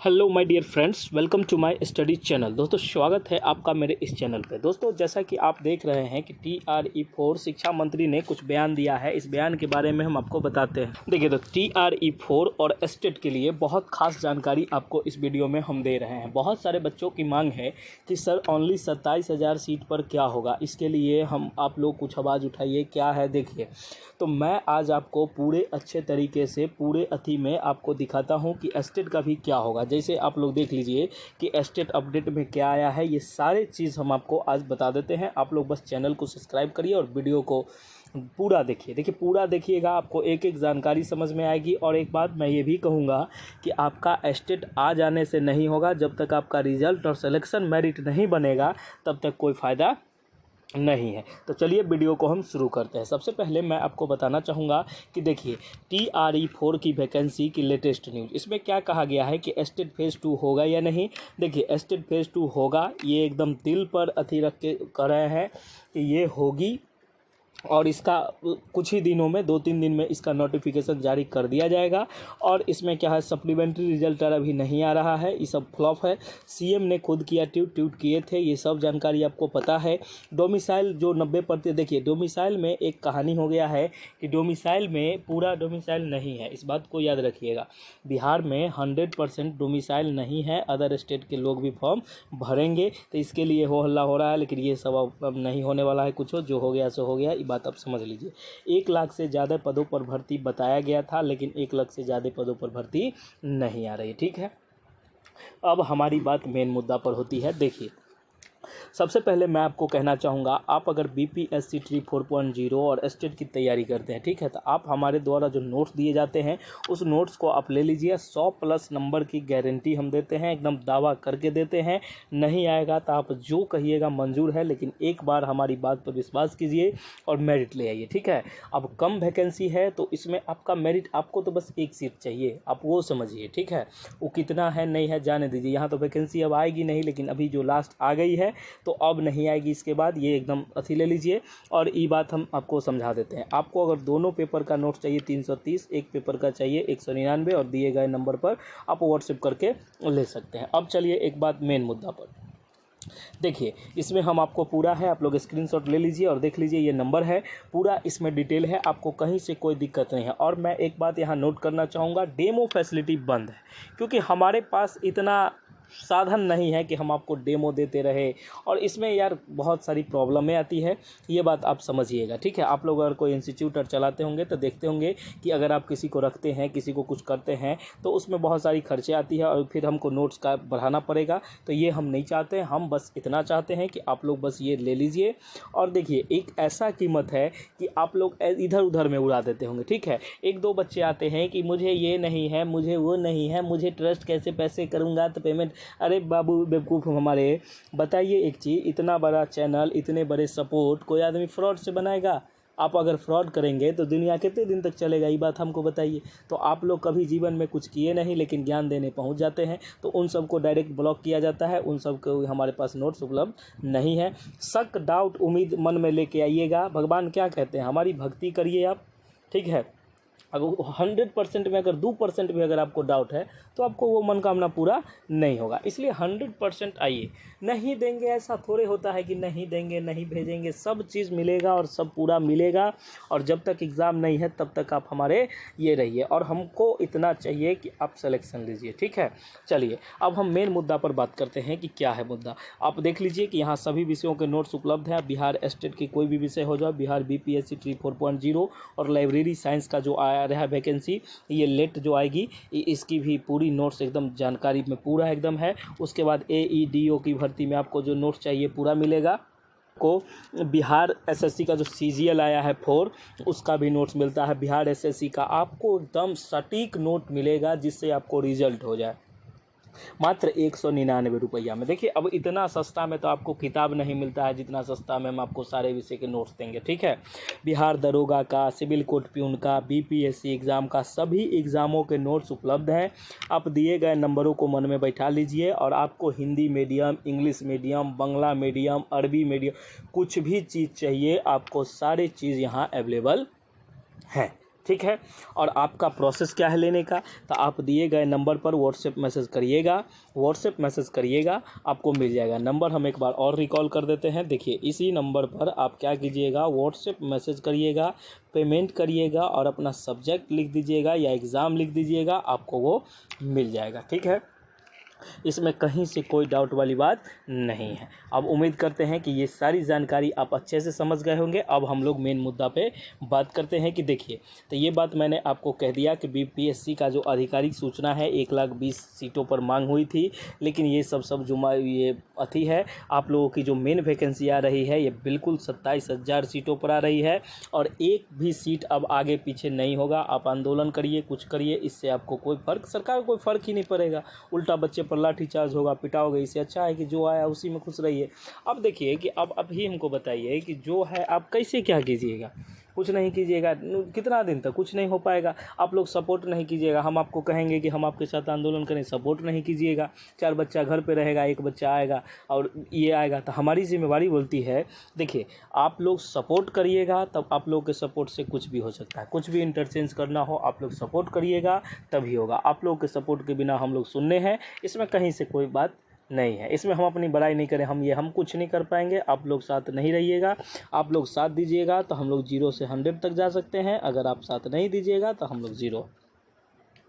Hello my dear friends, welcome to my study channel. दोस्तों, स्वागत है आपका मेरे इस चैनल पे। दोस्तों, जैसा कि आप देख रहे हैं कि TRE4 शिक्षा मंत्री ने कुछ बयान दिया है। इस बयान के बारे में हम आपको बताते हैं। देखिए, तो TRE4 और एस्टेट के लिए बहुत खास जानकारी आपको इस वीडियो में हम दे रहे हैं। बहुत सारे बच्चों की मांग है कि सर ओनली 27,000 सीट पर क्या होगा, इसके लिए हम आप लोग कुछ आवाज़ उठाइए, क्या है देखिए। तो मैं आज आपको पूरे अच्छे तरीके से पूरे अथी में आपको दिखाता हूँ कि एस्टेट का भी क्या होगा। जैसे आप लोग देख लीजिए कि एस्टेट अपडेट में क्या आया है, ये सारे चीज़ हम आपको आज बता देते हैं। आप लोग बस चैनल को सब्सक्राइब करिए और वीडियो को पूरा देखिए। देखिए, पूरा देखिएगा, आपको एक एक जानकारी समझ में आएगी। और एक बात मैं ये भी कहूँगा कि आपका एस्टेट आ जाने से नहीं होगा। जब तक आपका रिजल्ट और सिलेक्शन मेरिट नहीं बनेगा तब तक कोई फ़ायदा नहीं है। तो चलिए वीडियो को हम शुरू करते हैं। सबसे पहले मैं आपको बताना चाहूँगा कि देखिए TRE4 की वैकेंसी की लेटेस्ट न्यूज़। इसमें क्या कहा गया है कि एस्टेट फेज़ 2 होगा या नहीं। देखिए, एस्टेट फेज़ 2 होगा, ये एकदम दिल पर अथी रख के कह रहे हैं कि ये होगी। और इसका कुछ ही दिनों में 2-3 दिन में इसका नोटिफिकेशन जारी कर दिया जाएगा। और इसमें क्या है, सप्लीमेंट्री रिजल्ट अभी नहीं आ रहा है, ये सब फ्लॉप है। सीएम ने खुद किया, ट्वीट किए थे, ये सब जानकारी आपको पता है। डोमिसाइल जो 90%, देखिए डोमिसाइल में एक कहानी हो गया है कि डोमिसाइल में पूरा डोमिसाइल नहीं है, इस बात को याद रखिएगा। बिहार में 100% डोमिसाइल नहीं है, अदर स्टेट के लोग भी फॉर्म भरेंगे। तो इसके लिए हो हल्ला हो रहा है, लेकिन ये सब अब नहीं होने वाला है। कुछ जो हो गया सो हो गया, बात आप समझ लीजिए। 1 लाख से ज़्यादा पदों पर भर्ती बताया गया था, लेकिन 1 लाख से ज़्यादा पदों पर भर्ती नहीं आ रही। ठीक है, अब हमारी बात मेन मुद्दा पर होती है। देखिए, सबसे पहले मैं आपको कहना चाहूँगा, आप अगर BPSC ट्री 4.0 और एस्टेट की तैयारी करते हैं, ठीक है, तो आप हमारे द्वारा जो नोट्स दिए जाते हैं उस नोट्स को आप ले लीजिए। 100+ नंबर की गारंटी हम देते हैं, एकदम दावा करके देते हैं। नहीं आएगा तो आप जो कहिएगा मंजूर है, लेकिन एक बार हमारी बात पर विश्वास कीजिए और मेरिट ले आइए। ठीक है, अब कम वैकेंसी है तो इसमें आपका मेरिट, आपको तो बस एक सीट चाहिए, आप वो समझिए। ठीक है, वो कितना है नहीं है जाने दीजिए। यहाँ तो वैकेंसी अब आएगी नहीं, लेकिन अभी जो लास्ट आ गई है तो अब नहीं आएगी इसके बाद, ये एकदम अथी ले लीजिए। और ये बात हम आपको समझा देते हैं। आपको अगर दोनों पेपर का नोट चाहिए 330, एक पेपर का चाहिए 199, और दिए गए नंबर पर आप व्हाट्सएप करके ले सकते हैं। अब चलिए एक बात मेन मुद्दा पर। देखिए, इसमें हम आपको पूरा है, आप लोग स्क्रीनशॉट ले लीजिए और देख लीजिए, ये नंबर है पूरा, इसमें डिटेल है, आपको कहीं से कोई दिक्कत नहीं है। और मैं एक बात यहाँ नोट करना चाहूँगा, डेमो फैसिलिटी बंद है, क्योंकि हमारे पास इतना साधन नहीं है कि हम आपको डेमो देते रहे। और इसमें यार बहुत सारी प्रॉब्लमें आती है, ये बात आप समझिएगा। ठीक है, आप लोग अगर कोई इंस्टीट्यूट चलाते होंगे तो देखते होंगे कि अगर आप किसी को रखते हैं, किसी को कुछ करते हैं, तो उसमें बहुत सारी खर्चे आती है और फिर हमको नोट्स का बढ़ाना पड़ेगा। तो ये हम नहीं चाहते हैं, हम बस इतना चाहते हैं कि आप लोग बस ये ले लीजिए। और देखिए, एक ऐसा कीमत है कि आप लोग इधर उधर में उड़ा देते होंगे। ठीक है, 1-2 बच्चे आते हैं कि मुझे ये नहीं है, मुझे वो नहीं है, मुझे ट्रस्ट कैसे पैसे करूँगा तो पेमेंट। अरे बाबू बेवकूफ़ हमारे, बताइए एक चीज़, इतना बड़ा चैनल, इतने बड़े सपोर्ट कोई आदमी फ्रॉड से बनाएगा? आप अगर फ्रॉड करेंगे तो दुनिया कितने दिन तक चलेगा, ये बात हमको बताइए। तो आप लोग कभी जीवन में कुछ किए नहीं, लेकिन ज्ञान देने पहुंच जाते हैं, तो उन सबको डायरेक्ट ब्लॉक किया जाता है। उन सब को हमारे पास नोट्स उपलब्ध नहीं है। शक, डाउट, उम्मीद मन में लेके आइएगा। भगवान क्या कहते हैं, हमारी भक्ति करिए आप। ठीक है, अगर 100% में अगर 2% भी अगर आपको डाउट है तो आपको वो मनोकामना पूरा नहीं होगा। इसलिए 100% आइए। नहीं देंगे ऐसा थोड़े होता है कि नहीं देंगे, नहीं भेजेंगे, सब चीज़ मिलेगा और सब पूरा मिलेगा। और जब तक एग्ज़ाम नहीं है तब तक आप हमारे ये रहिए, और हमको इतना चाहिए कि आप सिलेक्शन लीजिए। ठीक है, चलिए अब हम मेन मुद्दा पर बात करते हैं कि क्या है मुद्दा। आप देख लीजिए कि यहाँ सभी विषयों के नोट्स उपलब्ध हैं। बिहार स्टेट की कोई भी विषय हो जाए, बिहार BPSC ट्री 4.0 और लाइब्रेरी साइंस का जो आया रहा वैकेंसी, ये लेट जो आएगी, इसकी भी पूरी नोट्स एकदम जानकारी में पूरा एकदम है। उसके बाद AEDO की भर्ती में आपको जो नोट्स चाहिए पूरा मिलेगा। को बिहार SSC का जो CGL आया है 4, उसका भी नोट्स मिलता है। बिहार SSC का आपको एकदम सटीक नोट मिलेगा, जिससे आपको रिजल्ट हो जाए मात्र 199 रुपया में। देखिए, अब इतना सस्ता में तो आपको किताब नहीं मिलता है जितना सस्ता में हम आपको सारे विषय के नोट्स देंगे। ठीक है, बिहार दरोगा का, सिविल कोर्ट प्यून का, BPSC एग्ज़ाम का, सभी एग्ज़ामों के नोट्स उपलब्ध हैं। आप दिए गए नंबरों को मन में बैठा लीजिए, और आपको Hindi medium, English medium, Bangla medium, अरबी मीडियम, कुछ भी चीज़ चाहिए आपको, सारी चीज़ यहाँ अवेलेबल है। ठीक है। और आपका प्रोसेस क्या है लेने का, तो आप दिए गए नंबर पर व्हाट्सएप मैसेज करिएगा, आपको मिल जाएगा। नंबर हम एक बार और रिकॉल कर देते हैं। देखिए, इसी नंबर पर आप क्या कीजिएगा, व्हाट्सएप मैसेज करिएगा, पेमेंट करिएगा और अपना सब्जेक्ट लिख दीजिएगा या एग्ज़ाम लिख दीजिएगा, आपको वो मिल जाएगा। ठीक है, इसमें कहीं से कोई डाउट वाली बात नहीं है। अब उम्मीद करते हैं कि ये सारी जानकारी आप अच्छे से समझ गए होंगे। अब हम लोग मेन मुद्दा पे बात करते हैं कि देखिए, तो ये बात मैंने आपको कह दिया कि बीपीएससी का जो आधिकारिक सूचना है 1,20,000 सीटों पर मांग हुई थी, लेकिन ये सब जुमा ये अथी है। आप लोगों की जो मेन वैकेंसी आ रही है ये बिल्कुल 27,000 सीटों पर आ रही है और एक भी सीट अब आगे पीछे नहीं होगा। आप आंदोलन करिए, कुछ करिए, इससे आपको कोई फ़र्क, सरकार को कोई फ़र्क ही नहीं पड़ेगा। उल्टा बच्चे पर लाठीचार्ज होगा, पिटाओगे। इससे अच्छा है कि जो आया उसी में खुश रहिए। अब देखिए कि अब ही हमको बताइए कि जो है आप कैसे क्या कीजिएगा, कुछ नहीं कीजिएगा, कितना दिन तक कुछ नहीं हो पाएगा। आप लोग सपोर्ट नहीं कीजिएगा, हम आपको कहेंगे कि हम आपके साथ आंदोलन करें, सपोर्ट नहीं कीजिएगा। 4 बच्चा घर पे रहेगा, 1 बच्चा आएगा और ये आएगा, तो हमारी जिम्मेवारी बोलती है। देखिए, आप लोग सपोर्ट करिएगा, तब आप लोग के सपोर्ट से कुछ भी हो सकता है। कुछ भी इंटरचेंज करना हो, आप लोग सपोर्ट करिएगा तभी होगा। आप लोग के सपोर्ट के बिना हम लोग सुनने हैं, इसमें कहीं से कोई बात नहीं है। इसमें हम अपनी बड़ाई नहीं करें, हम कुछ नहीं कर पाएंगे। आप लोग साथ नहीं रहिएगा, आप लोग साथ दीजिएगा तो हम लोग 0 से 100 तक जा सकते हैं। अगर आप साथ नहीं दीजिएगा तो हम लोग 0।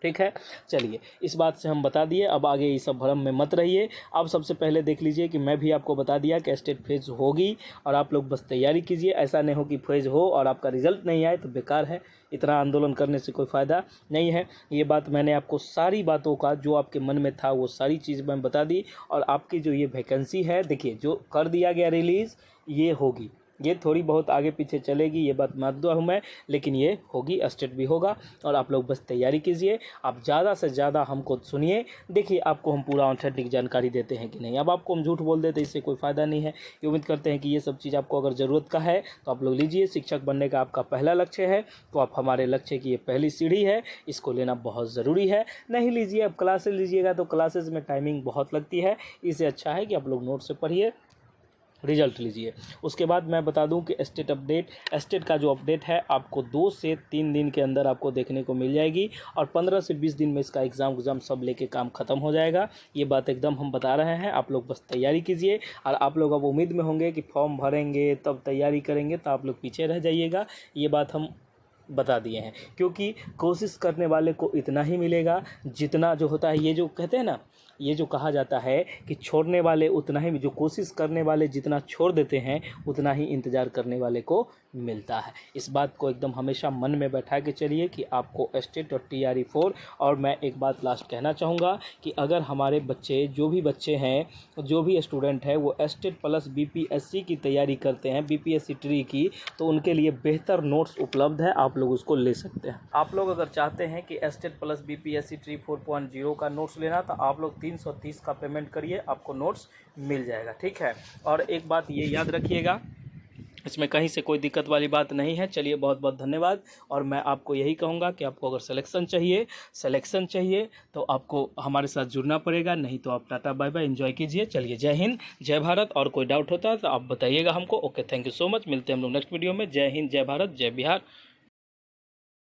ठीक है, चलिए, इस बात से हम बता दिए। अब आगे ये सब भ्रम में मत रहिए। अब सबसे पहले देख लीजिए कि मैं भी आपको बता दिया कि स्टेट फेज होगी और आप लोग बस तैयारी कीजिए। ऐसा नहीं हो कि फेज हो और आपका रिजल्ट नहीं आए तो बेकार है। इतना आंदोलन करने से कोई फ़ायदा नहीं है। ये बात मैंने आपको सारी बातों का जो आपके मन में था वो सारी चीज़ मैं बता दी। और आपकी जो ये वैकेंसी है, देखिए, जो कर दिया गया रिलीज़, ये होगी। ये थोड़ी बहुत आगे पीछे चलेगी, ये बात मानता हूँ मैं, लेकिन ये होगी, स्टेट भी होगा। और आप लोग बस तैयारी कीजिए। आप ज़्यादा से ज़्यादा हमको सुनिए। देखिए, आपको हम पूरा ऑथेंटिक जानकारी देते हैं कि नहीं। अब आपको हम झूठ बोल देते, इससे कोई फ़ायदा नहीं है। ये उम्मीद करते हैं कि ये सब चीज़ आपको अगर ज़रूरत का है तो आप लोग लीजिए। शिक्षक बनने का आपका पहला लक्ष्य है तो आप हमारे लक्ष्य की ये पहली सीढ़ी है, इसको लेना बहुत ज़रूरी है। नहीं लीजिए, अब क्लासेस लीजिएगा तो क्लासेस में टाइमिंग बहुत लगती है। इससे अच्छा है कि आप लोग नोट से पढ़िए, रिजल्ट लीजिए। उसके बाद मैं बता दूं कि स्टेट का जो अपडेट है आपको 2 से 3 दिन के अंदर आपको देखने को मिल जाएगी और 15 से 20 दिन में इसका एग्ज़ाम सब लेके काम ख़त्म हो जाएगा। ये बात एकदम हम बता रहे हैं। आप लोग बस तैयारी कीजिए। और आप लोग अब उम्मीद में होंगे कि फॉर्म भरेंगे तब तैयारी करेंगे, तो आप लोग पीछे रह जाइएगा। ये बात हम बता दिए हैं, क्योंकि कोशिश करने वाले को इतना ही मिलेगा जितना जो होता है। ये जो कहते हैं ना, ये जो कहा जाता है कि छोड़ने वाले उतना ही, जो कोशिश करने वाले जितना छोड़ देते हैं उतना ही इंतज़ार करने वाले को मिलता है। इस बात को एकदम हमेशा मन में बैठा के चलिए कि आपको स्टेट और TRE 4। और मैं एक बात लास्ट कहना चाहूँगा कि अगर हमारे बच्चे, जो भी बच्चे हैं, जो भी स्टूडेंट है, वो स्टेट प्लस BPSC की तैयारी करते हैं, BPSC ट्री की, तो उनके लिए बेहतर नोट्स उपलब्ध है, आप लोग उसको ले सकते हैं। आप लोग अगर चाहते हैं कि स्टेट प्लस BPSC ट्री 4.0 का नोट्स लेना, तो आप लोग 330 का पेमेंट करिए, आपको नोट्स मिल जाएगा। ठीक है, और एक बात ये याद रखिएगा, इसमें कहीं से कोई दिक्कत वाली बात नहीं है। चलिए, बहुत बहुत धन्यवाद। और मैं आपको यही कहूँगा कि आपको अगर सिलेक्शन चाहिए तो आपको हमारे साथ जुड़ना पड़ेगा, नहीं तो आप टाटा बाय बाय, एंजॉय कीजिए। चलिए, जय हिंद, जय भारत। और कोई डाउट होता है तो आप बताइएगा हमको। Okay, thank you so much. मिलते हैं हम लोग नेक्स्ट वीडियो में। जय हिंद, जय भारत, जय बिहार।